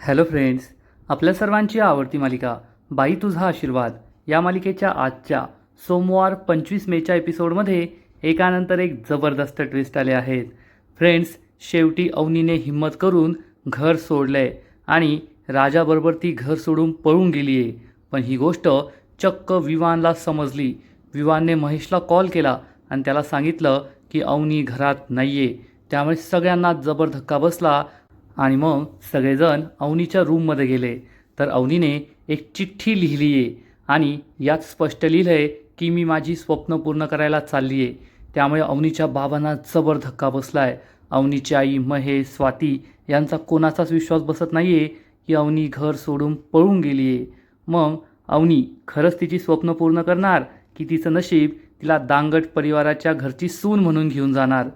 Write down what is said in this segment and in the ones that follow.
Hello friends, आपल्या सर्वांची आवडती मालिका बाई तुझा आशीर्वाद या मालिकेच्या आजच्या सोमवार 25 मेच्या एपिसोडमध्ये एकानंतर एक जबरदस्त ट्विस्ट आले आहेत. फ्रेंड्स, शेवटी अवनीने हिम्मत करून घर सोडलंय आणि राजाबरोबर ती घर सोडून पळून गेली आहे. पण ही गोष्ट चक्क विवानला समजली. विवानने महेशला कॉल केला आणि त्याला सांगितलं की अवनी घरात नाही आहे. त्यामुळे सगळ्यांना जबर धक्का बसला आणि मग सगळेजण अवनीच्या रूममध्ये गेले. तर अवनीने एक चिठ्ठी लिहिली आहे आणि यात स्पष्ट लिहिलं आहे की मी माझी स्वप्न पूर्ण करायला चालली आहे. त्यामुळे अवनीच्या बाबांना जबर धक्का बसला आहे. अवनीची आई महेश, स्वाती यांचा कोणाचाच विश्वास बसत नाही आहे की अवनी घर सोडून पळून गेली आहे. मग अवनी खरंच तिची स्वप्न पूर्ण करणार की तिचं नशीब तिला दांगट परिवाराच्या घरची सून म्हणून घेऊन जाणार?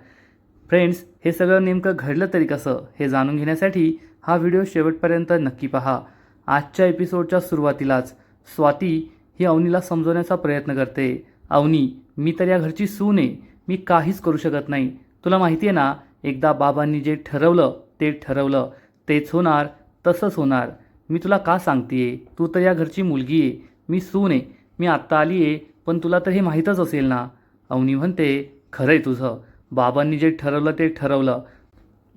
फ्रेंड्स, हे सगळं नेमकं घडलं तरी कसं हे जाणून घेण्यासाठी हा व्हिडिओ शेवटपर्यंत नक्की पहा. आजच्या एपिसोडच्या सुरुवातीलाच स्वाती ही अवनीला समजवण्याचा प्रयत्न करते. अवनी, मी तर या घरची सून आहे, मी काहीच करू शकत नाही. तुला माहिती आहे ना, एकदा बाबांनी जे ठरवलं ते ठरवलं, तेच होणार, तसंच होणार. मी तुला का सांगते, तू तर या घरची मुलगी आहे, मी सून आहे. मी आत्ता आली आहे, पण तुला तर हे माहीतच असेल ना. अवनी म्हणते, खरं आहे तुझं, बाबांनी जे ठरवलं ते ठरवलं.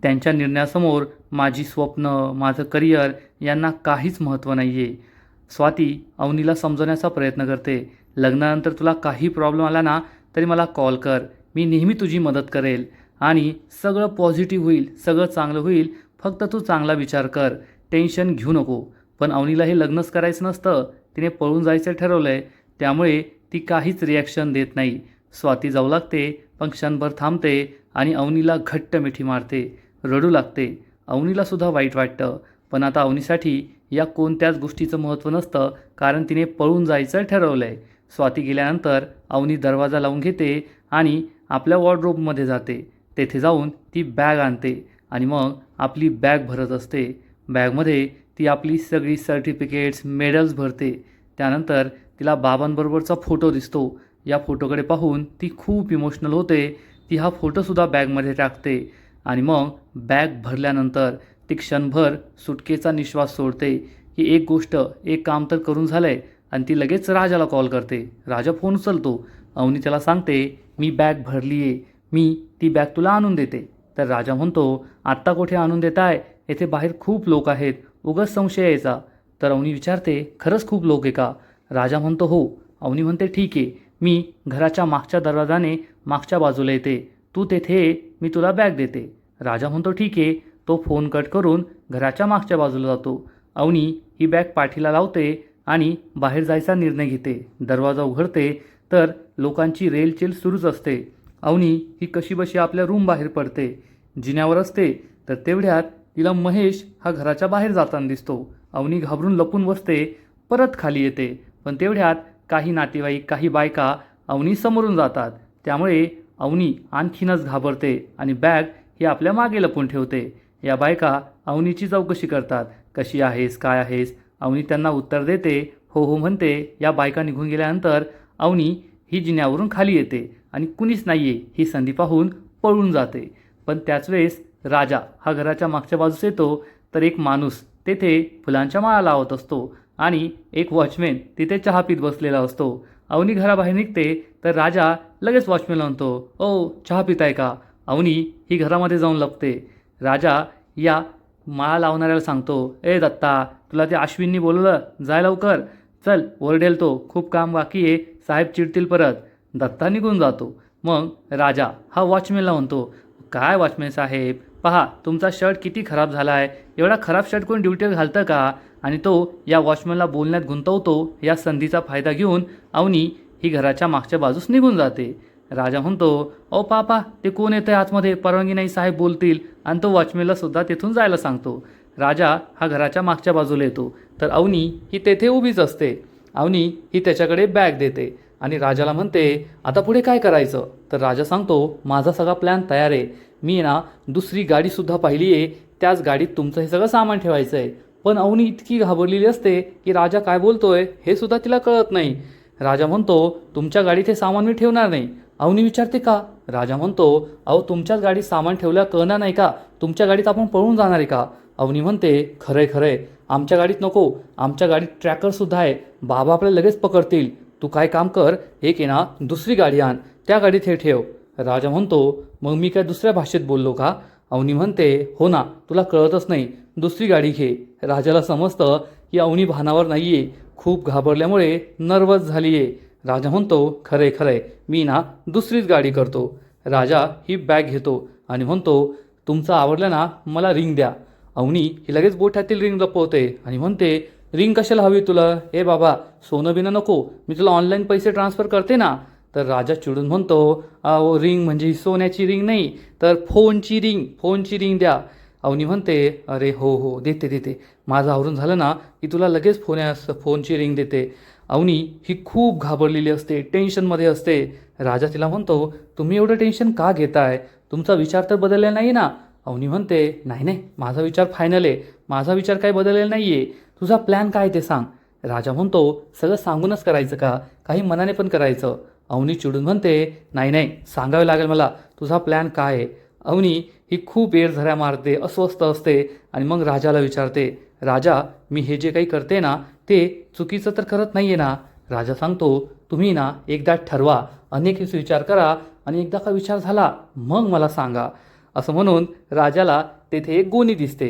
त्यांच्या निर्णयासमोर माझी स्वप्न, माझं करिअर यांना काहीच महत्त्व नाही आहे. स्वाती अवनीला समजवण्याचा प्रयत्न करते. लग्नानंतर तुला काही प्रॉब्लेम आला ना तरी मला कॉल कर, मी नेहमी तुझी मदत करेल आणि सगळं पॉझिटिव्ह होईल, सगळं चांगलं होईल. फक्त तू चांगला विचार कर, टेन्शन घेऊ नको. पण अवनीला हे लग्नच करायचं नसतं, तिने पळून जायचं ठरवलं आहे. त्यामुळे ती काहीच रिॲक्शन देत नाही. स्वाती जाऊ लागते, पण क्षणभर थांबते आणि अवनीला घट्ट मिठी मारते. रडू लागते. अवनीलासुद्धा वाईट वाटतं, पण आता अवनीसाठी या कोणत्याच गोष्टीचं महत्त्व नसतं, कारण तिने पळून जायचं ठरवलं आहे. स्वाती गेल्यानंतर अवनी दरवाजा लावून घेते आणि आपल्या वॉर्डरोबमध्ये जाते. तेथे जाऊन ती बॅग आणते आणि मग आपली बॅग भरत असते. बॅगमध्ये ती आपली सगळी सर्टिफिकेट्स, मेडल्स भरते. त्यानंतर तिला बाबांबरोबरचा फोटो दिसतो. या फोटोकडे पाहून ती खूप इमोशनल होते. ती हा फोटोसुद्धा बॅगमध्ये टाकते आणि मग बॅग भरल्यानंतर ती क्षणभर सुटकेचा निश्वास सोडते की एक गोष्ट, एक काम तर करून झालं आहे. आणि ती लगेच राजाला कॉल करते. राजा फोन उचलतो. अवनी त्याला सांगते, मी बॅग भरली आहे, मी ती बॅग तुला आणून देते. तर राजा म्हणतो, आत्ता कुठे आणून देताय, येथे बाहेर खूप लोक आहेत, उगाच संशय यायचा. तर अवनी विचारते, खरंच खूप लोक आहे का? राजा म्हणतो, हो. अवनी म्हणते, ठीक आहे, मी घराच्या मागच्या दरवाजाने मागच्या बाजूला येते, तू तेथे ये, मी तुला बॅग देते. राजा म्हणतो, ठीक आहे. तो फोन कट करून घराच्या मागच्या बाजूला जातो. अवनी ही बॅग पाठीला लावते आणि बाहेर जायचा निर्णय घेते. दरवाजा उघडते तर लोकांची रेलचेल सुरूच असते. अवनी ही कशीबशी आपल्या रूम बाहेर पडते. जिन्यावर असते तर तेवढ्यात तिला महेश हा घराच्या बाहेर जाताना दिसतो. अवनी घाबरून लपून बसते, परत खाली येते. पण तेवढ्यात काही नातेवाईक, काही बायका अवनी समोरून जातात. त्यामुळे अवनी आणखीनच घाबरते आणि बॅग ही आपल्या मागे लपून ठेवते. या बायका अवनीची चौकशी करतात, कशी आहेस, काय आहेस? अवनी त्यांना उत्तर देते, हो हो म्हणते. या बायका निघून गेल्यानंतर अवनी ही जिन्यावरून खाली येते आणि कुणीच नाही आहे ही संधी पाहून पळून जाते. पण त्याच वेळेस राजा हा घराच्या मागच्या बाजूस येतो. तर एक माणूस तेथे फुलांच्या माळा लावत असतो आणि एक वॉचमॅन तिथे चहा पीत बसलेला असतो. अवनी घराबाहेर निघते तर राजा लगेच वॉचमॅनला म्हणतो, ओ चहा पिताय का? अवनी ही घरामध्ये जाऊन लपते. राजा या माळा लावणाऱ्याला सांगतो, ए दत्ता, तुला ते अश्विननी बोलवलं, जाय लवकर, चल, ओरडेल तो, खूप काम बाकी आहे, साहेब चिडतील परत. दत्ता निघून जातो. मग राजा हा वॉचमॅनला म्हणतो, काय वॉचमॅन साहेब, पहा तुमचा शर्ट किती खराब झाला आहे, एवढा खराब शर्ट कोण ड्युटीवर घालतं का? आणि तो या वॉचमॅनला बोलण्यात गुंतवतो. या संधीचा फायदा घेऊन अवनी ही घराच्या मागच्या बाजूस निघून जाते. राजा म्हणतो, ओ पापा, ते कोण येतं आहे आतमध्ये, परवानगी नाही, साहेब बोलतील. आणि तो वॉचमॅनला सुद्धा तेथून जायला सांगतो. राजा हा घराच्या मागच्या बाजूला येतो तर अवनी ही तेथे उभीच असते. अवनी ही त्याच्याकडे बॅग देते आणि राजाला म्हणते, आता पुढे काय करायचं? तर राजा सांगतो, माझा सगळा प्लॅन तयार आहे, मी ना दुसरी गाडीसुद्धा पाहिली आहे, त्याच गाडीत तुमचं हे सगळं सामान ठेवायचं आहे. पण अवनी इतकी घाबरलेली असते की राजा काय बोलतोय हे सुद्धा तिला कळत नाही. राजा म्हणतो, तुमच्या गाडीत हे सामान मी ठेवणार नाही. अवनी विचारते, का? राजा म्हणतो, अहो तुमच्याच गाडीत सामान ठेवल्या कळणार नाही का? तुमच्या गाडीत आपण पळून जाणार आहे का? अवनी म्हणते, खरंय खरंय, आमच्या गाडीत नको, आमच्या गाडीत ट्रॅकरसुद्धा आहे, बाबा आपल्याला लगेच पकडतील. तू काय काम कर, एक आहे ना दुसरी गाडी आण, त्या गाडीत हे ठेव. राजा म्हणतो, मग मी काय दुसऱ्या भाषेत बोललो का? अवनी म्हणते, हो ना, तुला कळतच नाही, दुसरी गाडी घे. राजाला समजतं की अवनी भानावर नाही आहे, खूप घाबरल्यामुळे नर्वस झाली आहे. राजा म्हणतो, खरंय खरंय, मी ना दुसरीच गाडी करतो. राजा ही बॅग घेतो आणि म्हणतो, तुमचं आवडलं ना, मला रिंग द्या. अवनी ही लगेच बोटातील रिंग लपवते आणि म्हणते, रिंग कशाला हवी तुला? ए बाबा, सोनं बिनं नको, मी तुला ऑनलाईन पैसे ट्रान्सफर करते ना. तर राजा चिडून म्हणतो, अहो रिंग म्हणजे ही सोन्याची रिंग नाही, तर फोनची रिंग द्या. अवनी म्हणते, अरे हो हो, देते देते, माझं आवरून झालं ना की तुला लगेच फोनची रिंग देते. अवनी ही खूप घाबरलेली असते, टेन्शनमध्ये असते. राजा तिला म्हणतो, तुम्ही एवढं टेन्शन का घेताय? तुमचा विचार तर बदललेला नाही ना? अवनी म्हणते, नाही नाही, माझा विचार फायनल आहे, माझा विचार काही बदललेला नाही आहे. तुझा प्लॅन काय ते सांग. राजा म्हणतो, सगळं सांगूनच करायचं का, काही मनाने पण करायचं? अवनी चिडून म्हणते, नाही नाही, सांगावे लागेल मला, तुझा प्लॅन काय आहे. अवनी ही खूप झऱ्या मारते, अस्वस्थ असते आणि मग राजाला विचारते, राजा, मी हे जे काही करते ना ते चुकीचं तर करत नाही आहे ना? राजा सांगतो, तुम्ही ना एकदा ठरवा, अनेक विचार करा आणि एकदा का विचार झाला मग मला सांगा. असं म्हणून राजाला तेथे एक गोणी दिसते.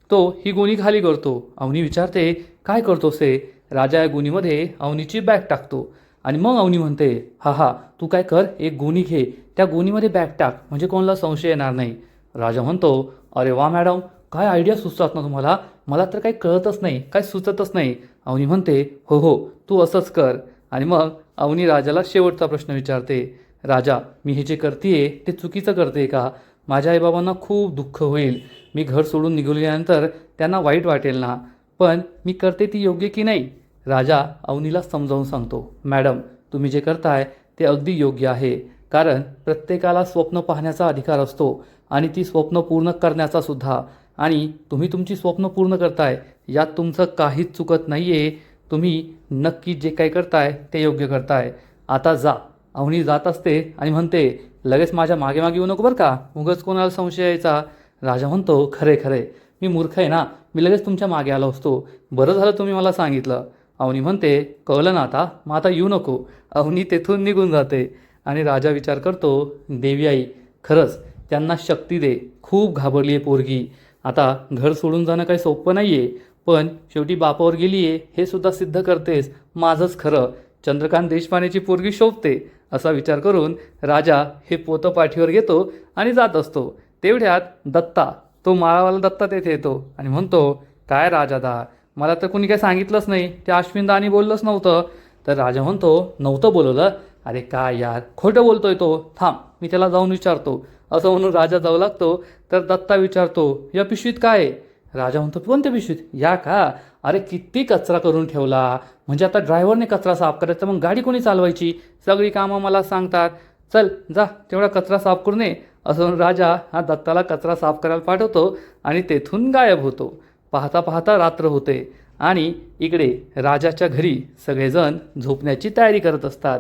तो ही गोणी खाली करतो. अवनी विचारते, काय करतोस हे? राजा या गोणीमध्ये अवनीची बॅग टाकतो आणि मग अवनी म्हणते, हा हा, तू काय कर, एक गोणी घे, त्या गोणीमध्ये बॅग टाक, म्हणजे कोणाला संशय येणार नाही. राजा म्हणतो, अरे वा मॅडम, काय आयडिया सुचतात ना तुम्हाला, मला तर काही कळतच नाही, काय सुचतच नाही. अवनी म्हणते, हो हो, तू असंच कर. आणि मग अवनी राजाला शेवटचा प्रश्न विचारते, राजा, मी हे जे करते ते चुकीचं करते का? माझ्या आईबाबांना खूप दुःख होईल, मी घर सोडून निघाल्यानंतर त्यांना वाईट वाटेल ना, पण मी करते ती योग्य की नाही? राजा अवनीला समजावून सांगतो, मॅडम, तुम्ही जे करताय ते अगदी योग्य आहे, कारण प्रत्येकाला स्वप्न पाहण्याचा अधिकार असतो आणि ती स्वप्न पूर्ण करण्याचा सुद्धा. आणि तुम्ही तुमची स्वप्न पूर्ण करताय, यात तुमचं काहीच चुकत नाही आहे. तुम्ही नक्की जे काही करताय ते योग्य करताय. आता जा. अवनी जात असते आणि म्हणते, लगेच माझ्या मागे मागे येऊ नको बरं का, उगाच कोणाला संशय यायचा. राजा म्हणतो, खरे खरे, मी मूर्ख आहे ना, मी लगेच तुमच्या मागे आलो असतो, बरं झालं तुम्ही मला सांगितलं. अवनी म्हणते, कळलं ना आता, मग आता येऊ नको. अवनी तेथून निघून जाते आणि राजा विचार करतो, देवी आई, खरंच त्यांना शक्ती दे, खूप घाबरली आहे पोरगी. आता घर सोडून जाणं काही सोपं नाही आहे, पण शेवटी बापावर गेली आहे हे सुद्धा सिद्ध करतेस, माझंच खरं, चंद्रकांत देशपांडेची पोरगी शोभते. असा विचार करून राजा हे पोतं पाठीवर घेतो आणि जात असतो. तेवढ्यात दत्ता, तो माळावाला दत्ता तेथे येतो आणि म्हणतो, काय राजादा, मला तर कोणी काही सांगितलंच नाही, त्या अश्विनदानी बोललंच नव्हतं. तर राजा म्हणतो, नव्हतं बोलवलं? अरे काय यार, खोटं बोलतोय तो, थांब मी त्याला जाऊन विचारतो. असं म्हणून राजा जाऊ लागतो. तर दत्ता विचारतो, या पिशवीत काय आहे? राजा म्हणतो, कोणत्या पिशवीत? या का? अरे किती कचरा करून ठेवला, म्हणजे आता ड्रायव्हरने कचरा साफ करायचा, मग गाडी कोणी चालवायची? सगळी कामं मला सांगतात, चल जा तेवढा कचरा साफ करून ये. असं म्हणून राजा हा दत्ताला कचरा साफ करायला पाठवतो आणि तेथून गायब होतो. पाहता पाहता रात्र होते आणि इकडे राजाच्या घरी सगळेजण झोपण्याची तयारी करत असतात.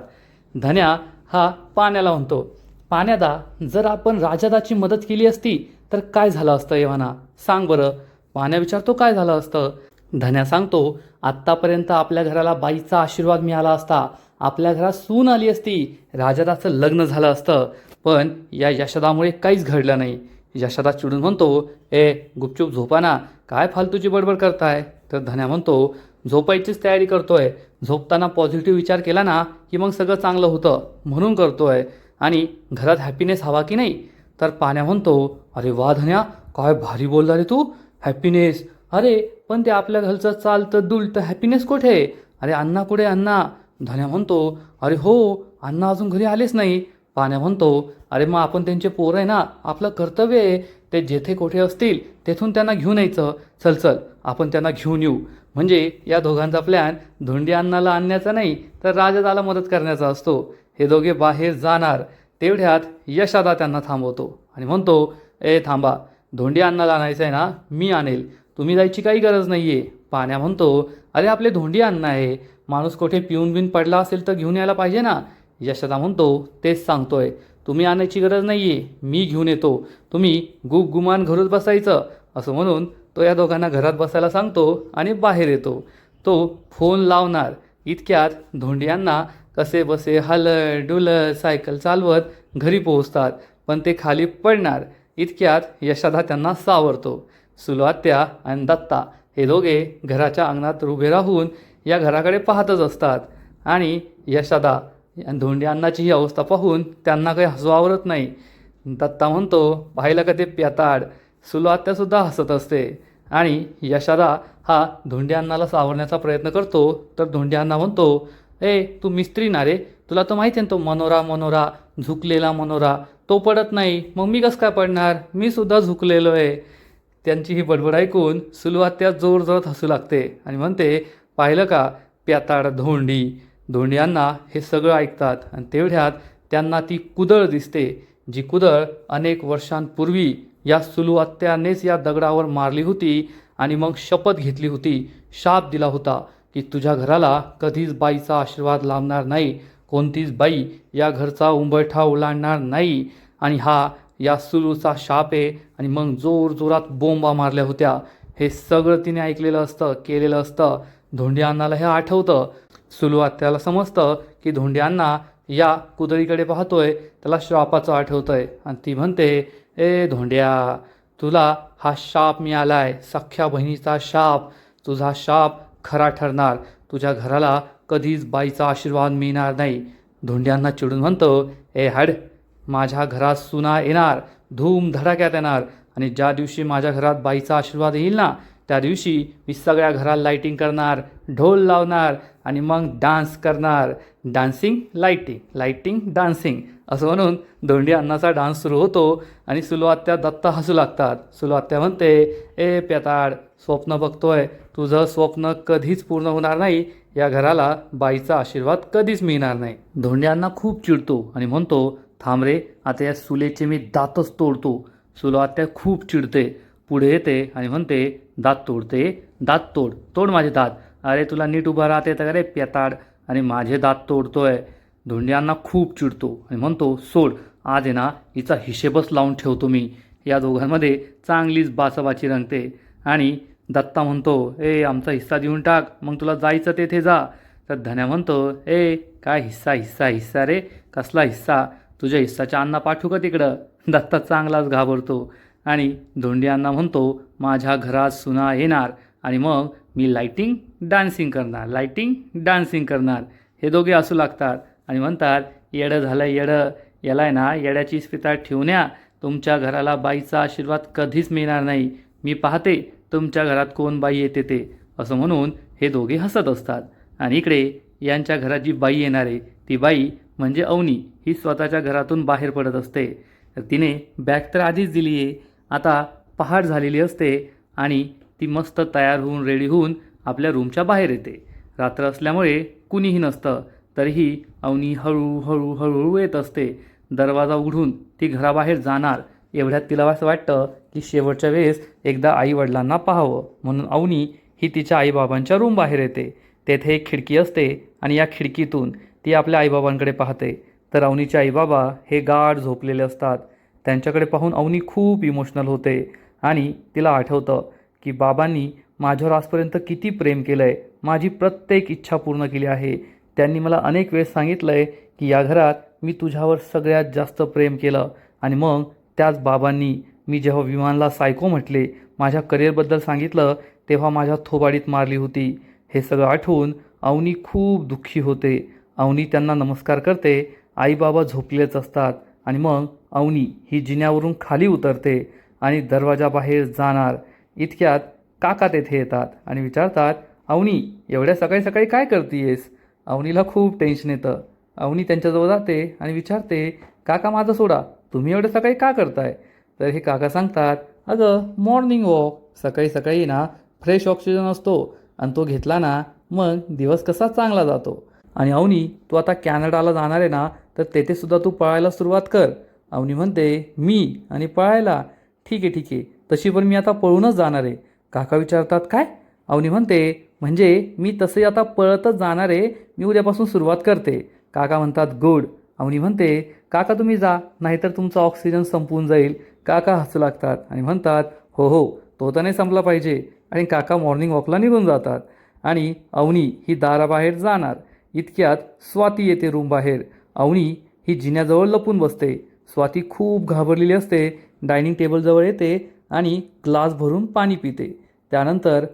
धन्या हा पाण्याला म्हणतो, पाण्यादा, जर आपण राजादाची मदत केली असती तर काय झालं असतं एव्हाना, सांग बरं. पाण्या विचारतो, काय झालं असतं? धन्या सांगतो, आत्तापर्यंत आपल्या घराला बाईचा आशीर्वाद मिळाला असता, आपल्या घरात सून आली असती, राजादाचं लग्न झालं असतं, पण या यशोदामुळे काहीच घडलं नाही. यशोदा चिडून म्हणतो, ए गुपचूप झोपा ना, काय फालतूची बडबड करताय? तर धन्या म्हणतो, झोपायचीच तयारी करतोय, झोपताना पॉझिटिव्ह विचार केला ना की मग सगळं चांगलं होतं, म्हणून करतोय, आणि घरात हॅपीनेस हवा की नाही? तर पाण्या म्हणतो, अरे वा धन्या, काय भारी बोलला रे तू, हॅपीनेस, अरे पण ते आपल्या घरचं चालतं दुलतं हॅपीनेस कुठे? अरे अण्णा कुठे, अण्णा? धन्या म्हणतो, अरे हो, अण्णा अजून घरी आलेच नाही. पाण्या म्हणतो, अरे मग आपण त्यांचे पोरं आहे ना, आपलं कर्तव्य आहे, ते जेथे कुठे असतील तेथून त्यांना घेऊन यायचं. चल चल, आपण त्यांना घेऊन येऊ. म्हणजे या दोघांचा प्लॅन धोंडी अण्णाला आणण्याचा नाही, तर राजादाला मदत करण्याचा असतो. हे दोघे बाहेर जाणार. तेवढ्यात यशोदा त्यांना थांबवतो आणि म्हणतो, ए थांबा, धोंडी अण्णाला आणायचं आहे ना, मी आणेल, तुम्ही जायची काही गरज नाही आहे. पाण्या म्हणतो, अरे आपले धोंडी अण्णा आहे, माणूस कुठे पिऊन बिन पडला असेल तर घेऊन यायला पाहिजे ना. यशोदा म्हणतो, तेच सांगतोय, तुम्ही आणायची गरज नाही आहे, मी घेऊन येतो, तुम्ही गुमान घरच बसायचं. असं म्हणून तो या दोघांना घरात बसायला सांगतो आणि बाहेर येतो. तो फोन लावणार इतक्यात धोंडियांना कसे बसे हलत डुलत सायकल चालवत घरी पोहोचतात. पण ते खाली पडणार इतक्यात यशोदा त्यांना सावरतो. सुलवात्या आणि दत्ता हे दोघे घराच्या अंगणात उभे राहून या घराकडे पाहतच असतात. आणि यशोदा आणि धोंडियांनाची ही अवस्था पाहून त्यांना काही हसू आवरत नाही. दत्ता म्हणतो, पाहिलं का ते प्याताड. सुलवात्यासुद्धा हसत असते. आणि यशोदा हा धोंडियांनाला सावरण्याचा प्रयत्न करतो तर धोंडियांना म्हणतो, तू मिस्त्री ना रे, तुला तर माहिती आहे ना तो मनोरा झुकलेला मनोरा तो पडत नाही, मग मी कसं काय पडणार, मी सुद्धा झुकलेलो आहे. त्यांची ही बडबड ऐकून सुलवात्या जोरजोरात हसू लागते आणि म्हणते, पाहिलं का प्याताड धोंडियांना हे सगळं ऐकतात. आणि तेवढ्यात त्यांना ती कुदळ दिसते, जी कुदळ अनेक वर्षांपूर्वी या सुलवात्यानेच या दगडावर मारली होती आणि मग शपथ घेतली होती, शाप दिला होता की तुझ्या घराला कधीच बाईचा आशीर्वाद लाभणार नाही, कोणतीच बाई या घरचा उंबरठा ओलांडणार नाही. आणि हा या सुलूचा शाप आहे. आणि मग जोरजोरात बोंबा मारल्या होत्या. हे सगळं तिने ऐकलेलं असतं, केलेलं असतं. धोंडियांनाला हे आठवतं. सुलवात्याला समजतं की धोंडियांना या कुदळीकडे पाहतोय, त्याला श्रापाचं आठवतंय. आणि ती म्हणते, धोंड्या, तुला हा शाप मिळालाय, सख्ख्या बहिणीचा शाप. तुझा शाप खरा ठरणार, तुझ्या घराला कधीच बाईचा आशीर्वाद मिळणार नाही. धोंड्यांना चिडून म्हणतो, हड, माझ्या घरात सुना येणार, धूम धडाक्यात येणार. आणि ज्या दिवशी माझ्या घरात बाईचा आशीर्वाद येईल ना, त्या दिवशी मी सगळ्या घराला लाईटिंग करणार, ढोल लावणार आणि मग डान्स करणार. डान्सिंग लाईटिंग डान्सिंग असं म्हणून धोंडियांनाचा डान्स सुरू होतो. आणि सुलवात्या दत्ता हसू लागतात. सुलवात्या म्हणते, प्याताड, स्वप्न बघतोय, तुझं स्वप्न कधीच पूर्ण होणार नाही, या घराला बाईचा आशीर्वाद कधीच मिळणार नाही. धोंड्यांना खूप चिडतो आणि म्हणतो, थांब रे, आता या सुलेचे मी दातच तोडतो. सुलवात्या खूप चिडते, पुढे येते आणि म्हणते, दात तोड माझे दात. अरे तुला नीट उभा राहते तर अरे प्याताड, आणि माझे दात तोडतोय. धोंडियांना खूप चिडतो आणि म्हणतो, सोड, आज आहे ना हिचा हिशेबच लावून ठेवतो मी. या दोघांमध्ये चांगलीच बाचाबाची रंगते. आणि दत्ता म्हणतो, आमचा हिस्सा देऊन टाक, मग तुला जायचं तेथे जा. तर धन्या म्हणतो, काय हिस्सा रे, कसला हिस्सा, तुझ्या हिस्साच्या अण्णा पाठवू का तिकडं. दत्ता चांगलाच घाबरतो. आणि धोंडियांना म्हणतो, माझ्या घरात सुना येणार आणि मग मी लाईटिंग डान्सिंग करणार. हे दोघे असू लागतात आणि म्हणतात, येडं झालं येडं, याला आहे ना येड्याची स्पिता ठेवून या, तुमच्या घराला बाईचा आशीर्वाद कधीच मिळणार नाही. मी पाहते तुमच्या घरात कोण बाई येते ते. असं म्हणून हे दोघे हसत असतात. आणि इकडे यांच्या घरात जी बाई येणार आहे ती बाई म्हणजे अवनी. ही स्वतःच्या घरातून बाहेर पडत असते. तर तिने बॅग तर आधीच दिली आहे, आता पहाट झालेली असते आणि ती मस्त तयार होऊन रेडी होऊन आपल्या रूमच्या बाहेर येते. रात्र असल्यामुळे कुणीही नसतं, तरीही अवनी हळूहळू येत असते. दरवाजा उघडून ती घराबाहेर जाणार एवढ्यात तिला असं वाटतं की शेवटच्या वेळेस एकदा आईवडिलांना पाहावं, म्हणून अवनी ही तिच्या आईबाबांच्या रूम बाहेर येते. तेथे एक खिडकी असते आणि या खिडकीतून ती आपल्या आईबाबांकडे पाहते. तर अवनीचे आईबाबा हे गाढ झोपलेले असतात. त्यांच्याकडे पाहून अवनी खूप इमोशनल होते आणि तिला आठवतं की बाबांनी माझ्यावर आजपर्यंत किती प्रेम केलं आहे, माझी प्रत्येक इच्छा पूर्ण केली आहे. त्यांनी मला अनेक वेळेस सांगितलं आहे की या घरात मी तुझ्यावर सगळ्यात जास्त प्रेम केलं. आणि मग त्याच बाबांनी मी जेव्हा विमानला सायको म्हटले, माझ्या करिअरबद्दल सांगितलं, तेव्हा माझ्या थोबाडीत मारली होती. हे सगळं आठवून अवनी खूप दुःखी होते. अवनी त्यांना नमस्कार करते. आईबाबा झोपलेच असतात. आणि मग अवनी ही जिन्यावरून खाली उतरते आणि दरवाजाबाहेर जाणार इतक्यात काका तेथे येतात आणि विचारतात, अवनी, एवढ्या सकाळी सकाळी काय करतेयस. अवनीला खूप टेन्शन येतं. अवनी त्यांच्याजवळ जाते आणि विचारते, काका माझं सोडा, तुम्ही एवढ्या सकाळी का करताय. तर हे काका सांगतात, अगं मॉर्निंग वॉक, सकाळी सकाळी ना फ्रेश ऑक्सिजन असतो आणि तो घेतला ना मग दिवस कसा चांगला जातो. आणि अवनी, तू आता कॅनडाला जाणार आहे ना, तर तेथेसुद्धा तू पळायला सुरुवात कर. अवनी म्हणते, मी आणि पळायला, ठीक आहे, तशी पण मी आता पळूनच जाणार आहे. काका विचारतात, काय. अवनी म्हणते, म्हणजे मी तसे आता पळतच जाणार आहे, मी उद्यापासून सुरुवात करते. काका म्हणतात, गुड. अवनी म्हणते, काका तुम्ही जा, नाहीतर तुमचा ऑक्सिजन संपून जाईल. काका हसू लागतात आणि म्हणतात, हो तो तर नाही संपला पाहिजे. आणि काका मॉर्निंग वॉकला निघून जातात आणि अवनी ही दाराबाहेर जाणार. इतक्यात स्वाती येते रूम बाहेर. अवनी ही जिन्याजवळ लपून बसते. स्वाती खूप घाबरलेली असते. डायनिंग टेबलजवळ येते आणि ग्लास भरून पाणी पिते. त्यानंतर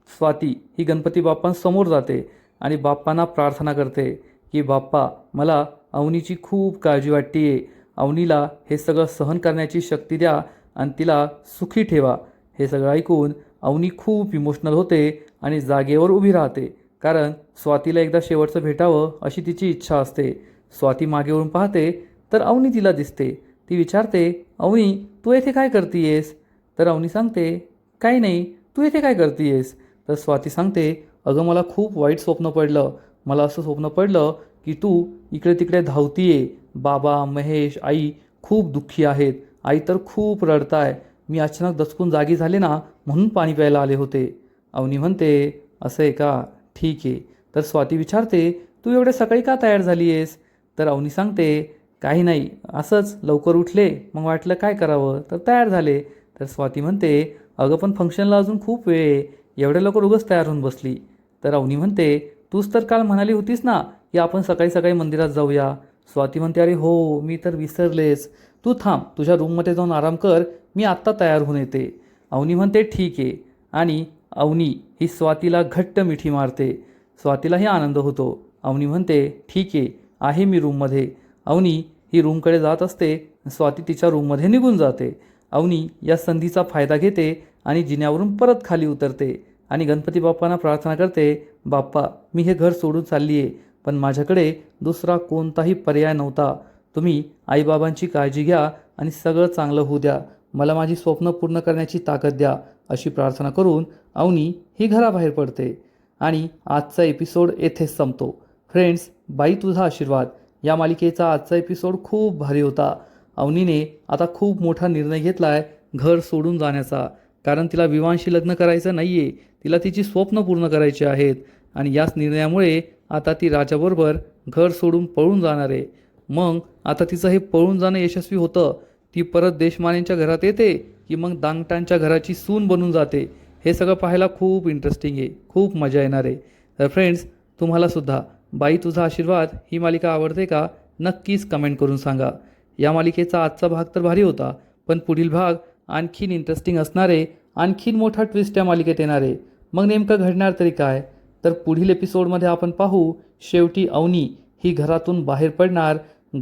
स्वाती ही गणपती बाप्पांसमोर जाते आणि बाप्पांना प्रार्थना करते की बाप्पा, मला अवनीची खूप काळजी वाटते. अवनीला हे सगळं सहन करण्याची शक्ती द्या आणि तिला सुखी ठेवा. हे सगळं ऐकून अवनी खूप इमोशनल होते आणि जागेवर उभी राहते, कारण स्वातीला एकदा शेवटचं भेटावं अशी तिची इच्छा असते. स्वाती मागे वळून पाहते तर अवनी तिला दिसते. ती विचारते, अवनी तू येथे काय करतीयेस? तर अवनी सांगते, काही नाही, तू येथे काय करतीयेस? तर स्वाती सांगते, अगं मला खूप वाईट स्वप्न पडलं. मला असं स्वप्न पडलं की तू इकडे तिकडे धावतीये. बाबा, महेश, आई खूप दुःखी आहेत. आई तर खूप रडताय. मी अचानक दचकून जागी झाले ना, म्हणून पाणी प्यायला आले होते. अवनी म्हणते, असं आहे का? ठीक आहे. तर स्वाती विचारते, तू एवढे सकाळी का तयार झाली आहेस? तर अवनी सांगते, काही नाही, असंच लवकर उठले, मग वाटलं काय करावं, तर तयार झाले. तर स्वाती म्हणते, अगं पण फंक्शनला अजून खूप वेळ आहे, एवढ्या लवकर उगाच तयार होऊन बसली. तर अवनी म्हणते, तूच तर काल म्हणाली होतीस ना की आपण सकाळी सकाळी मंदिरात जाऊया. स्वाती म्हणते, अरे हो, मी तर विसरलेच. तू थांब, तुझ्या रूममध्ये जाऊन आराम कर, मी आत्ता तयार होऊन येते. अवनी म्हणते, ठीक आहे. आणि अवनी ही स्वातीला घट्ट मिठी मारते. स्वातीलाही आनंद होतो. अवनी म्हणते, ठीक आहे मी रूममध्ये. अवनी ही रूमकडे जात असते. स्वाती तिच्या रूममध्ये निघून जाते. अवनी या संधीचा फायदा घेते आणि जिन्यावरून परत खाली उतरते आणि गणपती बाप्पांना प्रार्थना करते, बाप्पा, मी हे घर सोडून चालली आहे, पण माझ्याकडे दुसरा कोणताही पर्याय नव्हता. तुम्ही आईबाबांची काळजी घ्या आणि सगळं चांगलं होऊ द्या. मला माझी स्वप्न पूर्ण करण्याची ताकद द्या, अशी प्रार्थना करून अवनी ही घराबाहेर पडते. आणि आजचा एपिसोड येथेच संपतो. फ्रेंड्स, बाई तुझा आशीर्वाद या मालिकेचा आजचा एपिसोड खूप भारी होता. अवनीने आता खूप मोठा निर्णय घेतला आहे घर सोडून जाण्याचा, कारण तिला विवांशी लग्न करायचं नाही आहे. तिला तिची स्वप्न पूर्ण करायची आहेत आणि याच निर्णयामुळे आता ती राजाबरोबर घर सोडून पळून जाणार आहे. मग आता तिचं हे पळून जाणं यशस्वी होतं, ती परत देशमानेंच्या घरात येते की मग दांगटांच्या घराची सून बनून जाते, हे सगळं पाहायला खूप इंटरेस्टिंग आहे, खूप मजा येणार आहे. तर फ्रेंड्स, तुम्हालासुद्धा बाई तुझा आशीर्वाद ही मालिका आवडते का? नक्कीच कमेंट करून सांगा. या मालिकेचा आजचा भाग तर भारी होता, पण पुढील भाग आणखीन इंटरेस्टिंग असणार आहे. आणखीन मोठा ट्विस्ट या मालिकेत येणार आहे. मग नेमकं घडणार तरी काय? तर पुढील एपिसोडमध्ये आपण पाहू. शेवटी अवनी ही घरातून बाहेर पडणार,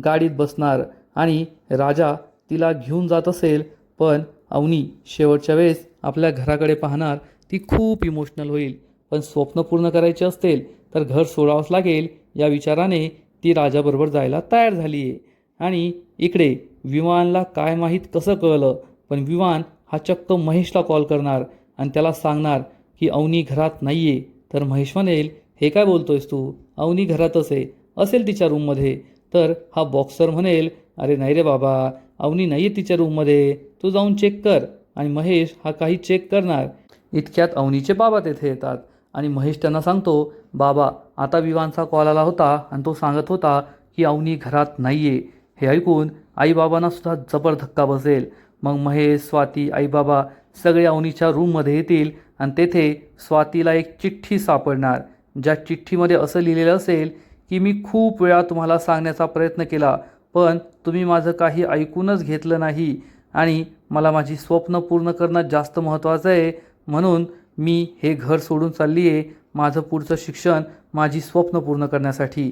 गाडीत बसणार आणि राजा तिला घेऊन जात असेल, पण अवनी शेवटच्या वेळेस आपल्या घराकडे पाहणार. ती खूप इमोशनल होईल, पण स्वप्न पूर्ण करायचे असतील तर घर सोडावंच लागेल या विचाराने ती राजाबरोबर जायला तयार झाली आहे. आणि इकडे विवानला काय माहीत कसं कळलं, पण विवान हा चक्क महेशला कॉल करणार आणि त्याला सांगणार की अवनी घरात नाही आहे. तर महेश म्हणेल, हे काय बोलतोयस तू? अवनी घरातच आहे, असेल तिच्या रूममध्ये. तर हा बॉक्सर म्हणेल, अरे नाही रे बाबा, अवनी नाही आहे तिच्या रूममध्ये, तू जाऊन चेक कर. आणि महेश हा काही चेक करणार. इतक्यात अवनीचे बाबा तेथे येतात आणि महेश त्यांना सांगतो, बाबा, आता विवानचा कॉल आला होता आणि तो सांगत होता की अवनी घरात नाही आहे. हे ऐकून आईबाबांना सुद्धा जबर धक्का बसेल. मग महेश, स्वाती, आईबाबा सगळे अवनीच्या रूममध्ये येतील आणि तेथे स्वातीला एक चिठ्ठी सापडणार, ज्या चिठ्ठीमध्ये असं लिहिलेलं असेल की मी खूप वेळा तुम्हाला सांगण्याचा प्रयत्न केला, पण तुम्ही माझं काही ऐकूनच घेतलं नाही आणि मला माझी स्वप्न पूर्ण करणं जास्त महत्त्वाचं आहे, म्हणून मी हे घर सोडून चालली आहे माझं पुढचं शिक्षण, माझी स्वप्न पूर्ण करण्यासाठी.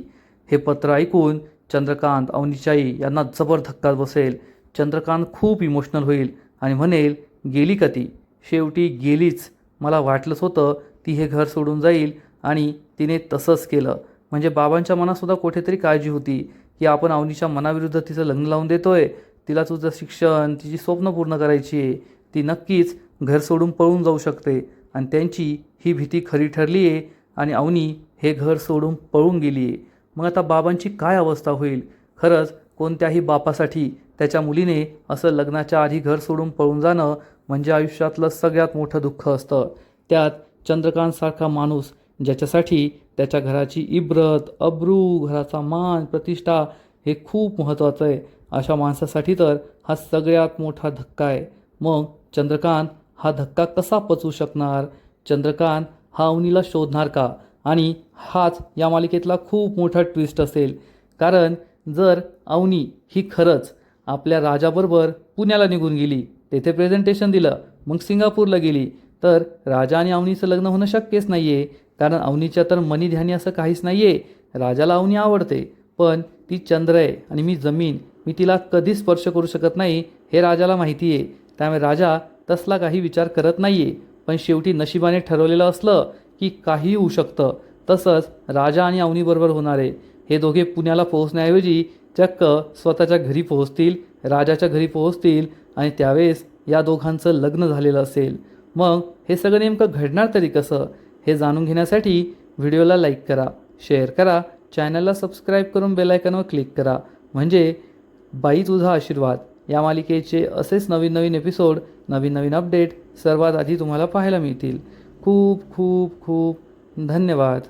हे पत्र ऐकून चंद्रकांत, अवनीची आई यांना जबर धक्का बसेल. चंद्रकांत खूप इमोशनल होईल आणि म्हणेल, गेली का ती? शेवटी गेलीच. मला वाटलंच होतं ती हे घर सोडून जाईल आणि तिने तसंच केलं. म्हणजे बाबांच्या मनातसुद्धा कुठेतरी काळजी होती की आपण अवनीच्या मनाविरुद्ध तिचं लग्न लावून देतोय. तिला तुझं शिक्षण, तिची स्वप्न पूर्ण करायची आहे. ती नक्कीच घर सोडून पळून जाऊ शकते आणि त्यांची ही भीती खरी ठरली आहे आणि अवनी हे घर सोडून पळून गेली आहे. मग आता बाबांची काय अवस्था होईल? खरंच कोणत्याही बापासाठी त्याच्या मुलीने असं लग्नाच्या आधी घर सोडून पळून जाणं म्हणजे आयुष्यातलं सगळ्यात मोठं दुःख असतं. त्यात चंद्रकांतसारखा माणूस, ज्याच्यासाठी त्याच्या घराची इब्रत, अब्रू, घराचा मान, प्रतिष्ठा हे खूप महत्त्वाचं आहे, अशा माणसासाठी तर हा सगळ्यात मोठा धक्का आहे. मग चंद्रकांत हा धक्का कसा पचवू शकणार? चंद्रकांत हा अवनीला शोधणार का? आणि हाच या मालिकेतला खूप मोठा ट्विस्ट असेल. कारण जर अवनी ही खरंच आपल्या राजाबरोबर पुण्याला निघून गेली, तेथे प्रेझेंटेशन दिलं, मग सिंगापूरला गेली, तर राजा आणि अवनीचं लग्न होणं शक्यच नाही आहे. कारण अवनीच्या तर मनी ध्यानी असं काहीच नाही आहे. राजाला अवनी आवडते, पण ती चंद्र आहे आणि मी जमीन, मी तिला कधीच स्पर्श करू शकत नाही हे राजाला माहिती आहे. त्यामुळे राजा तसला काही विचार करत नाही आहे. पण शेवटी नशिबाने ठरवलेलं असलं की काहीही होऊ शकतं. तसंच राजा आणि अवनीबरोबर होणार आहे. हे दोघे पुण्याला पोहोचण्याऐवजी चक्क स्वतःच्या घरी पोहोचतील, राजाच्या घरी पोहोचतील आणि त्यावेळेस या दोघांचं लग्न झालेलं असेल. मग हे सगळं नेमकं घडणार तरी कसं? हे जाणून घेण्यासाठी व्हिडिओला लाईक करा, शेअर करा, चॅनलला सबस्क्राईब करून बेल आयकॉनवर क्लिक करा. म्हणजे बाई तुझा आशीर्वाद या मालिकेचे असेच नवीन नवीन एपिसोड, नवीन नवीन अपडेट सर्वात आधी तुम्हाला पाहायला मिळतील. खूप खूप खूप धन्यवाद.